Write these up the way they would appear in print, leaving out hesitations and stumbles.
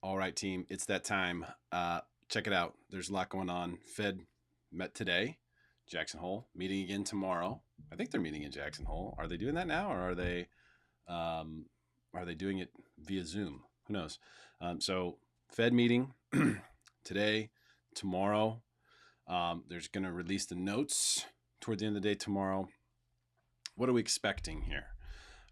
All right, team, it's that time. Check it out. There's a lot going on. Fed met today, Jackson Hole, meeting again tomorrow. I think they're meeting in Jackson Hole. Are they doing that now, or um, are they doing it via Zoom? Who knows? So Fed meeting today, tomorrow. There's going to release the notes toward the end of the day tomorrow. What are we expecting here?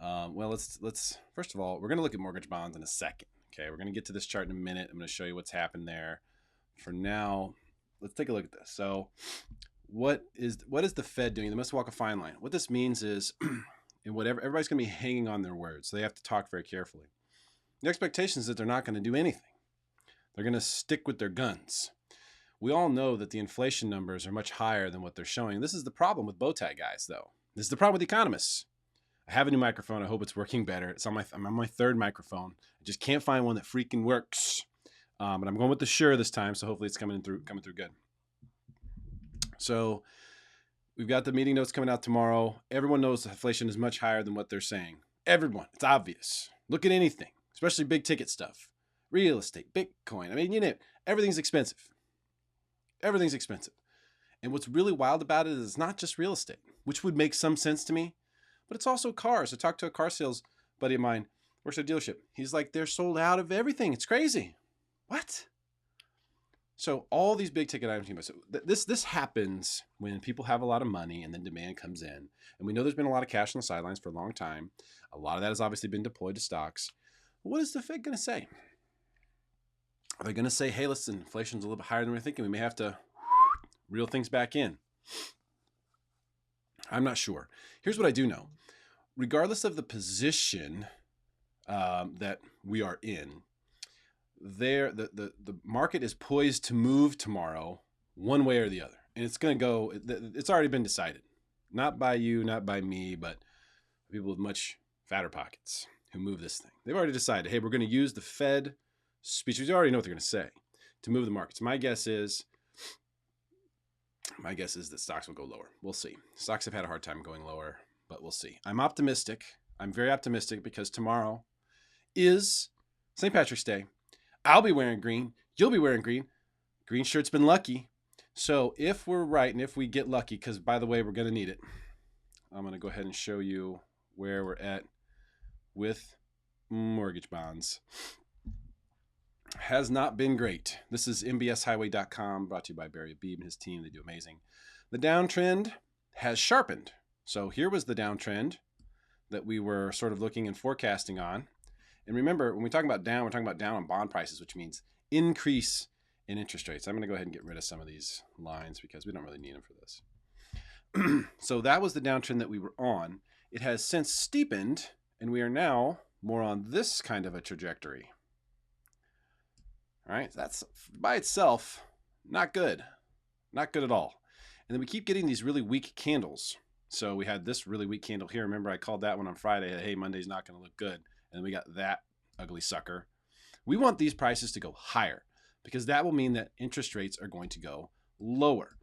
Well, let's first of all, we're going to look at mortgage bonds in a second. Okay, we're going to get to this chart in a minute. I'm going to show you what's happened there. For now, let's take a look at this. So, what is the Fed doing? They must walk a fine line. What this means is, and whatever everybody's going to be hanging on their words, so they have to talk very carefully. The expectation is that they're not going to do anything. They're going to stick with their guns. We all know that the inflation numbers are much higher than what they're showing. This is the problem with bow tie guys, though. This is the problem with economists. I have a new microphone. I hope it's working better. I'm on my third microphone. I just can't find one that freaking works. But I'm going with the Shure this time, so hopefully it's coming through good. So we've got the meeting notes coming out tomorrow. Everyone knows the inflation is much higher than what they're saying. Everyone. It's obvious. Look at anything, especially big ticket stuff. Real estate, Bitcoin. I mean, you know, everything's expensive. Everything's expensive. And what's really wild about it is it's not just real estate, which would make some sense to me. But it's also cars. I talked to a car sales buddy of mine, works at a dealership. He's like, they're sold out of everything. It's crazy. What? So all these big ticket items, so this happens when people have a lot of money and then demand comes in. And we know there's been a lot of cash on the sidelines for a long time. A lot of that has obviously been deployed to stocks. What is the Fed going to say? Are they going to say, hey, listen, inflation's a little bit higher than we're thinking. We may have to reel things back in. I'm not sure. Here's what I do know. Regardless of the position that we are in, the market is poised to move tomorrow one way or the other. And it's going to go, it's already been decided. Not by you, not by me, but people with much fatter pockets who move this thing. They've already decided, hey, we're going to use the Fed speech. We already know what they're going to say to move the markets. My guess is that stocks will go lower. We'll see. Stocks have had a hard time going lower, but we'll see. I'm optimistic. I'm very optimistic because tomorrow is St. Patrick's Day. I'll be wearing green. You'll be wearing green. Green shirt's been lucky. So if we're right and if we get lucky, because by the way, we're going to need it, I'm going to go ahead and show you where we're at with mortgage bonds. Has not been great. This is mbshighway.com, brought to you by Barry Abebe and his team. They do amazing. The downtrend has sharpened. So here was the downtrend that we were sort of looking and forecasting on. And remember, when we talk about down, we're talking about down on bond prices, which means increase in interest rates. I'm going to go ahead and get rid of some of these lines because we don't really need them for this. So that was the downtrend that we were on. It has since steepened, and we are now more on this kind of a trajectory. All right, that's by itself not good. Not good at all. And then we keep getting these really weak candles. So we had this really weak candle here. Remember, I called that one on Friday. Hey, Monday's not going to look good. And we got that ugly sucker. We want these prices to go higher because that will mean that interest rates are going to go lower.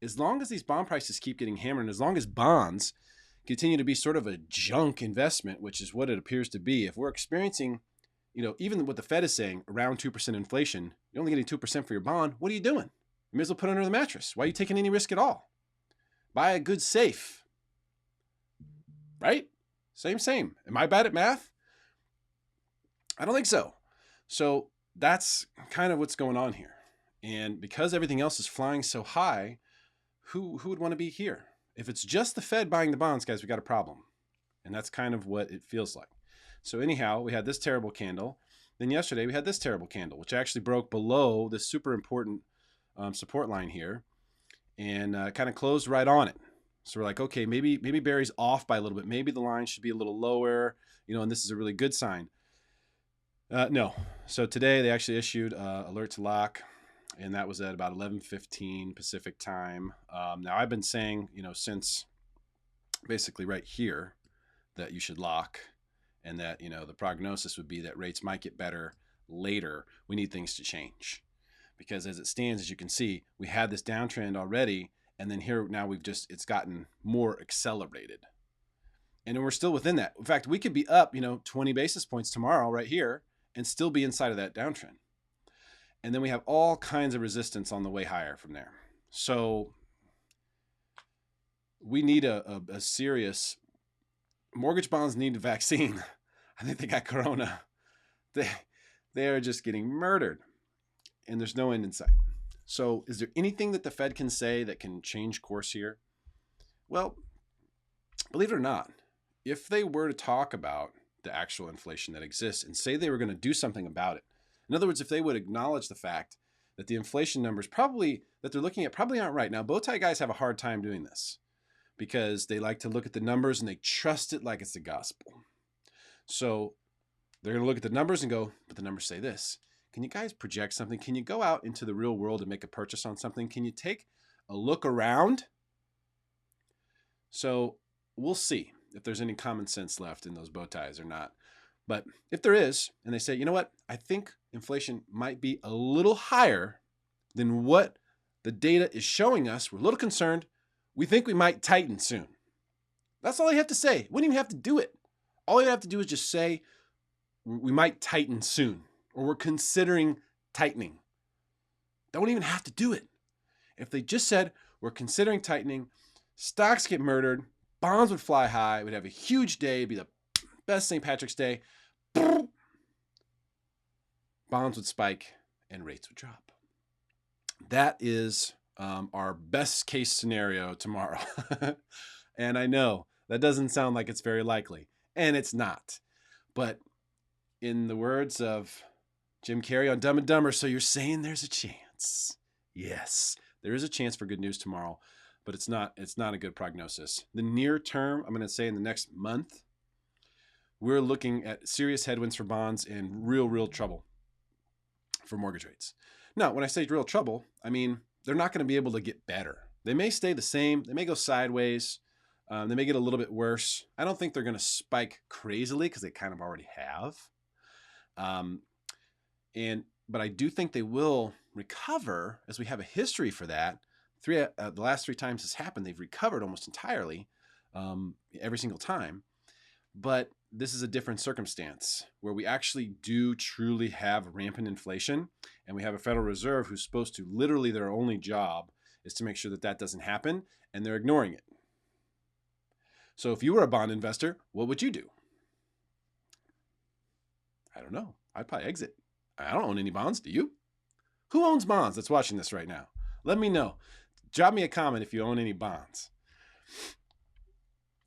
As long as these bond prices keep getting hammered, and as long as bonds continue to be sort of a junk investment, which is what it appears to be, if we're experiencing, you know, even what the Fed is saying, around 2% inflation, you're only getting 2% for your bond. What are you doing? You may as well put it under the mattress. Why are you taking any risk at all? Buy a good safe. Right? Same. Am I bad at math? I don't think so. So that's kind of what's going on here. And because everything else is flying so high, who would want to be here? If it's just the Fed buying the bonds, guys, we got a problem. And that's kind of what it feels like. So anyhow, we had this terrible candle. Then yesterday we had this terrible candle, which actually broke below this super important support line here and kind of closed right on it. So we're like, okay, maybe Barry's off by a little bit. Maybe the line should be a little lower, you know, and this is a really good sign. No. So today they actually issued alert to lock, and that was at about 11:15 Pacific time. Now I've been saying, you know, since basically right here that you should lock, and that, you know, the prognosis would be that rates might get better later. We need things to change because as it stands, as you can see, we had this downtrend already, and then here now it's gotten more accelerated. And then we're still within that. In fact, we could be up, 20 basis points tomorrow right here and still be inside of that downtrend. And then we have all kinds of resistance on the way higher from there. So we need a serious, mortgage bonds need a vaccine. I think they got corona. They are just getting murdered, and there's no end in sight. So is there anything that the Fed can say that can change course here? Well, believe it or not, if they were to talk about the actual inflation that exists and say they were going to do something about it, in other words, if they would acknowledge the fact that the inflation numbers probably that they're looking at probably aren't right. Now, bow tie guys have a hard time doing this because they like to look at the numbers and they trust it like it's the gospel. So they're going to look at the numbers and go, but the numbers say this. Can you guys project something? Can you go out into the real world and make a purchase on something? Can you take a look around? So we'll see if there's any common sense left in those bow ties or not. But if there is, and they say, you know what, I think inflation might be a little higher than what the data is showing us. We're a little concerned. We think we might tighten soon. That's all you have to say. Wouldn't even have to do it. All you have to do is just say, we might tighten soon, or we're considering tightening. Don't even have to do it. If they just said, we're considering tightening, stocks get murdered, bonds would fly high, we'd have a huge day, it'd be the best St. Patrick's Day. Bonds would spike and rates would drop. That is our best case scenario tomorrow. And I know that doesn't sound like it's very likely, and it's not. But in the words of Jim Carrey on Dumb and Dumber, so you're saying there's a chance. Yes, there is a chance for good news tomorrow, but it's not a good prognosis. The near term, I'm going to say in the next month, we're looking at serious headwinds for bonds and real trouble for mortgage rates. Now, when I say real trouble, I mean they're not going to be able to get better. They may stay the same. They may go sideways. They may get a little bit worse. I don't think they're going to spike crazily because they kind of already have. But I do think they will recover, as we have a history for that. The last 3 times this happened, they've recovered almost entirely every single time. But this is a different circumstance where we actually do truly have rampant inflation, and we have a Federal Reserve who's supposed to, literally their only job is to make sure that that doesn't happen, and they're ignoring it. So if you were a bond investor, what would you do? I don't know. I'd probably exit. I don't own any bonds. Do you? Who owns bonds that's watching this right now? Let me know. Drop me a comment if you own any bonds.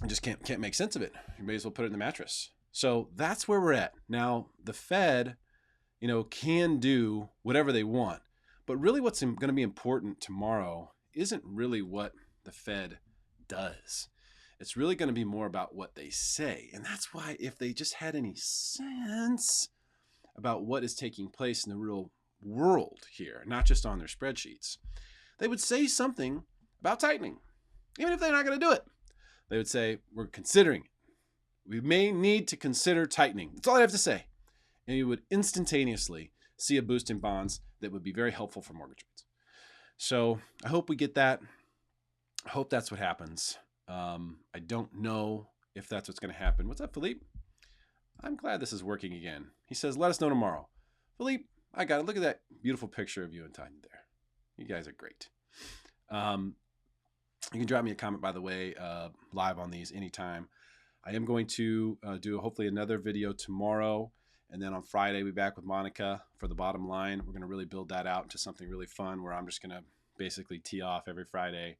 I just can't make sense of it. You may as well put it in the mattress. So that's where we're at. Now, the Fed, can do whatever they want. But really what's going to be important tomorrow isn't really what the Fed does. It's really going to be more about what they say. And that's why if they just had any sense about what is taking place in the real world here, not just on their spreadsheets, they would say something about tightening, even if they're not going to do it. They would say, we're considering it. We may need to consider tightening. That's all I have to say. And you would instantaneously see a boost in bonds that would be very helpful for mortgage rates. So I hope we get that. I hope that's what happens. I don't know if that's what's going to happen. What's up, Philippe? I'm glad this is working again. He says, let us know tomorrow. Philippe, I got it. Look at that beautiful picture of you and Tanya there. You guys are great. You can drop me a comment, by the way, live on these anytime. I am going to do hopefully another video tomorrow. And then on Friday, we'll be back with Monica for the bottom line. We're going to really build that out into something really fun where I'm just going to basically tee off every Friday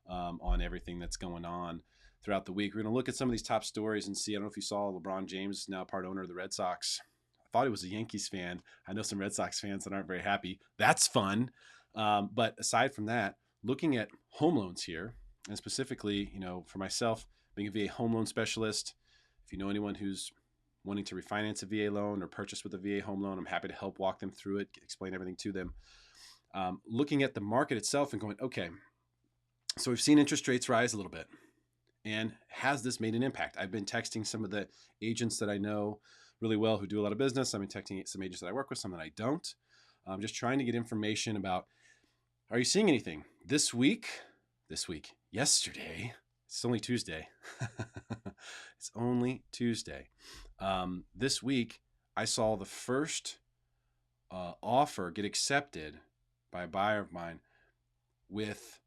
on everything that's going on throughout the week. We're going to look at some of these top stories and see. I don't know if you saw LeBron James is now part owner of the Red Sox. I thought he was a Yankees fan. I know some Red Sox fans that aren't very happy. That's fun. But aside from that, looking at home loans here, and specifically, for myself, being a VA home loan specialist, if you know anyone who's wanting to refinance a VA loan or purchase with a VA home loan, I'm happy to help walk them through it, explain everything to them. Looking at the market itself and going, okay, so we've seen interest rates rise a little bit. And has this made an impact? I've been texting some of the agents that I know really well who do a lot of business. I've been texting some agents that I work with, some that I don't. I'm just trying to get information about, are you seeing anything? Yesterday, it's only Tuesday. It's only Tuesday. This week, I saw the first offer get accepted by a buyer of mine with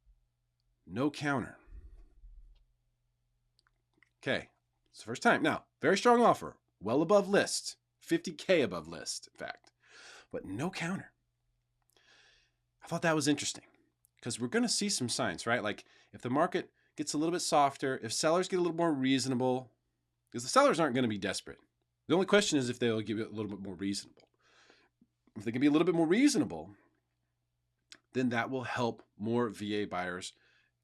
no counter. Okay, it's the first time. Now, very strong offer, well above list, 50K above list, in fact, but no counter. I thought that was interesting because we're going to see some signs, right? Like if the market gets a little bit softer, if sellers get a little more reasonable, because the sellers aren't going to be desperate. The only question is if they'll give it a little bit more reasonable. If they can be a little bit more reasonable, then that will help more VA buyers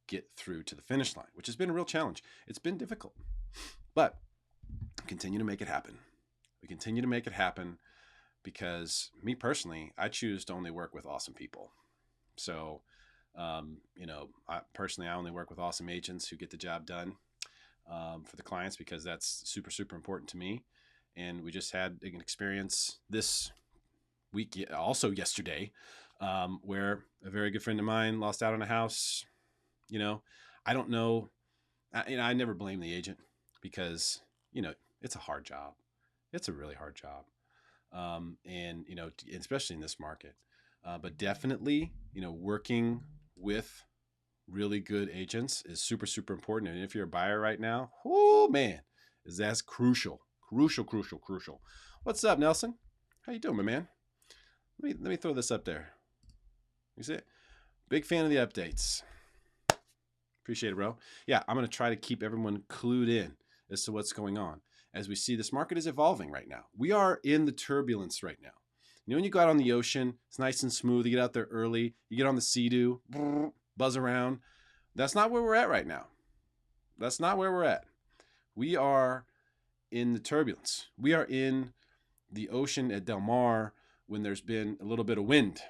get through to the finish line, which has been a real challenge. It's been difficult, but continue to make it happen. We continue to make it happen because me personally, I choose to only work with awesome people. So, I only work with awesome agents who get the job done for the clients because that's super, super important to me. And we just had an experience this week, also yesterday, where a very good friend of mine lost out on a house. I don't know. I never blame the agent because, it's a hard job. It's a really hard job. And, especially in this market. But definitely, working with really good agents is super, super important. And if you're a buyer right now, oh man, that's crucial. Crucial. What's up, Nelson? How you doing, my man? Let me throw this up there. You see it? Big fan of the updates. Appreciate it, bro. Yeah, I'm going to try to keep everyone clued in as to what's going on. As we see, this market is evolving right now. We are in the turbulence right now. When you go out on the ocean, it's nice and smooth. You get out there early. You get on the Sea-Doo, buzz around. That's not where we're at right now. That's not where we're at. We are in the turbulence. We are in the ocean at Del Mar when there's been a little bit of wind.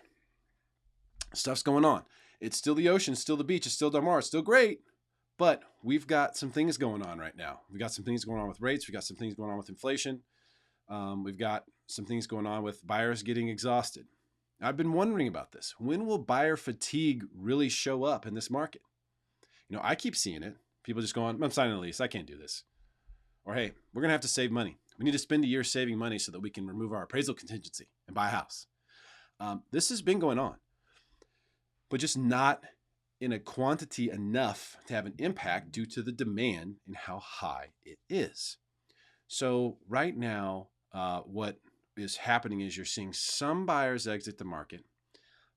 Stuff's going on. It's still the ocean, it's still the beach, it's still Del Mar, it's still great, but we've got some things going on right now. We've got some things going on with rates. We've got some things going on with inflation. We've got some things going on with buyers getting exhausted. I've been wondering about this. When will buyer fatigue really show up in this market? I keep seeing it. People just going, I'm signing a lease. I can't do this. Or, hey, we're going to have to save money. We need to spend a year saving money so that we can remove our appraisal contingency and buy a house. This has been going on, but just not in a quantity enough to have an impact due to the demand and how high it is. So right now, what is happening is you're seeing some buyers exit the market.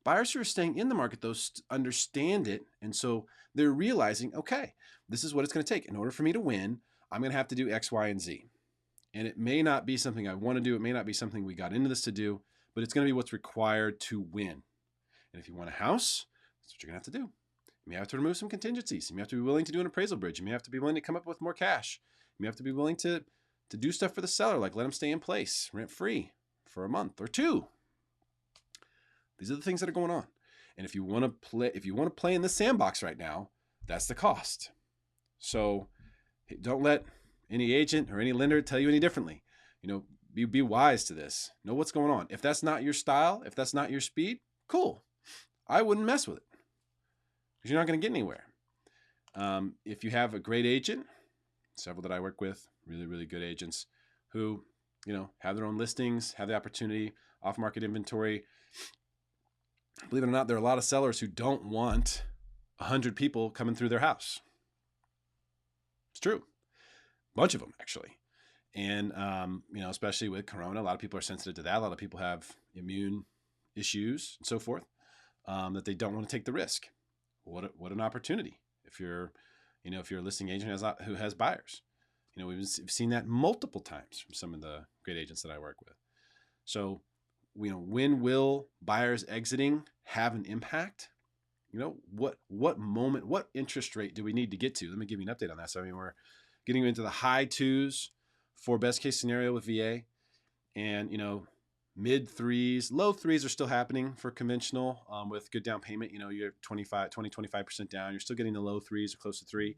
Buyers who are staying in the market, though, understand it. And so they're realizing, okay, this is what it's going to take. In order for me to win, I'm going to have to do X, Y, and Z. And it may not be something I want to do. It may not be something we got into this to do, but it's going to be what's required to win. And if you want a house, that's what you're going to have to do. You may have to remove some contingencies. You may have to be willing to do an appraisal bridge. You may have to be willing to come up with more cash. You may have to be willing to do stuff for the seller, like let them stay in place, rent free for a month or two. These are the things that are going on. And if you want to play in the sandbox right now, that's the cost. So don't let any agent or any lender tell you any differently. Be wise to this. Know what's going on. If that's not your style, if that's not your speed, cool. I wouldn't mess with it because you're not going to get anywhere. If you have a great agent, several that I work with, really, really good agents who, have their own listings, have the opportunity, off-market inventory. Believe it or not, there are a lot of sellers who don't want 100 people coming through their house. It's true. A bunch of them, actually. And, especially with Corona, a lot of people are sensitive to that. A lot of people have immune issues and so forth, that they don't want to take the risk. What an opportunity if you're a listing agent who has buyers. We've seen that multiple times from some of the great agents that I work with. So, when will buyers exiting have an impact? What moment, what interest rate do we need to get to? Let me give you an update on that. So, we're getting into the high 2s for best case scenario with VA, and, mid 3s, low 3s are still happening for conventional with good down payment. You're 25% down. You're still getting the low 3s or close to 3.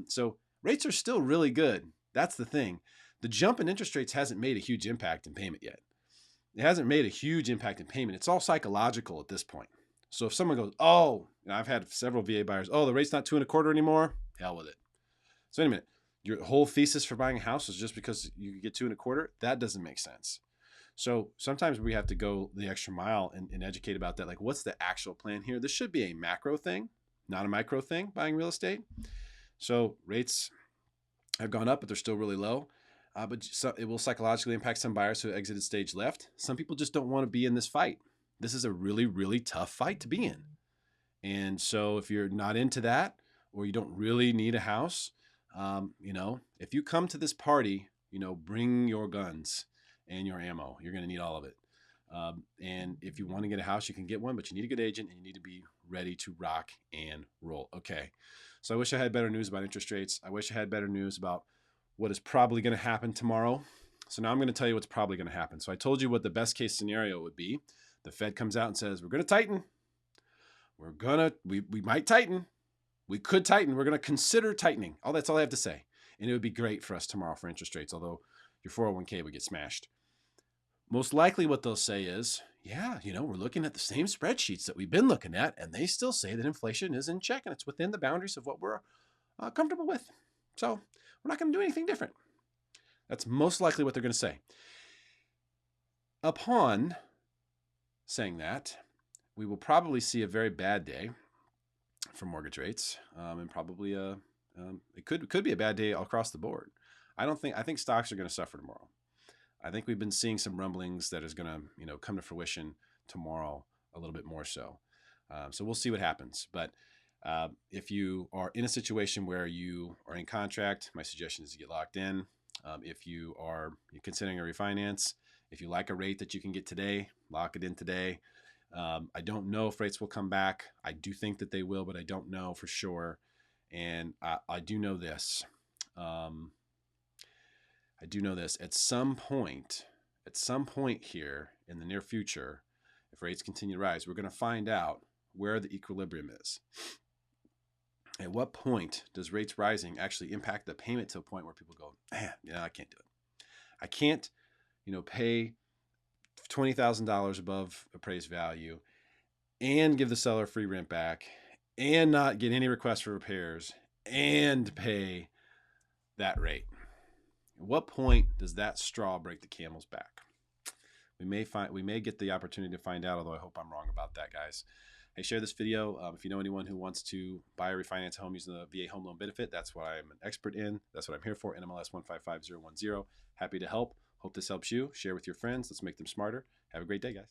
So rates are still really good. That's the thing. The jump in interest rates hasn't made a huge impact in payment yet. It hasn't made a huge impact in payment. It's all psychological at this point. So if someone goes, I've had several VA buyers, the rate's not 2.25 anymore, hell with it. So wait a minute, your whole thesis for buying a house is just because you get 2.25? That doesn't make sense. So sometimes we have to go the extra mile and educate about that. Like, what's the actual plan here? This should be a macro thing, not a micro thing, buying real estate. So rates have gone up, but they're still really low. But so it will psychologically impact some buyers who exited stage left. Some people just don't want to be in this fight. This is a really, really tough fight to be in. And so if you're not into that, or you don't really need a house, if you come to this party, bring your guns and your ammo. You're going to need all of it. And if you want to get a house, you can get one, but you need a good agent and you need to be ready to rock and roll. Okay. So I wish I had better news about interest rates. I wish I had better news about what is probably going to happen tomorrow. So now I'm going to tell you what's probably going to happen. So I told you what the best case scenario would be. The Fed comes out and says, we're going to tighten. We might tighten. We could tighten. We're going to consider tightening. That's all I have to say. And it would be great for us tomorrow for interest rates, although your 401k would get smashed. Most likely what they'll say is, yeah, we're looking at the same spreadsheets that we've been looking at, and they still say that inflation is in check and it's within the boundaries of what we're comfortable with. So we're not going to do anything different. That's most likely what they're going to say. Upon saying that, we will probably see a very bad day for mortgage rates, and probably it could be a bad day across the board. I think stocks are going to suffer tomorrow. I think we've been seeing some rumblings that is going to come to fruition tomorrow a little bit more so. So we'll see what happens. But if you are in a situation where you are in contract, my suggestion is to get locked in. If you're considering a refinance, if you like a rate that you can get today, lock it in today. I don't know if rates will come back. I do think that they will, but I don't know for sure. And I do know this. At some point here in the near future, if rates continue to rise, we're going to find out where the equilibrium is. At what point does rates rising actually impact the payment to a point where people go, man, I can't do it. I can't, pay $20,000 above appraised value and give the seller free rent back and not get any requests for repairs and pay that rate. At what point does that straw break the camel's back? We may get the opportunity to find out, although I hope I'm wrong about that, guys. Hey, share this video. If you know anyone who wants to buy or refinance a home using the VA home loan benefit, that's what I'm an expert in. That's what I'm here for. NMLS 155010. Happy to help. Hope this helps you. Share with your friends. Let's make them smarter. Have a great day, guys.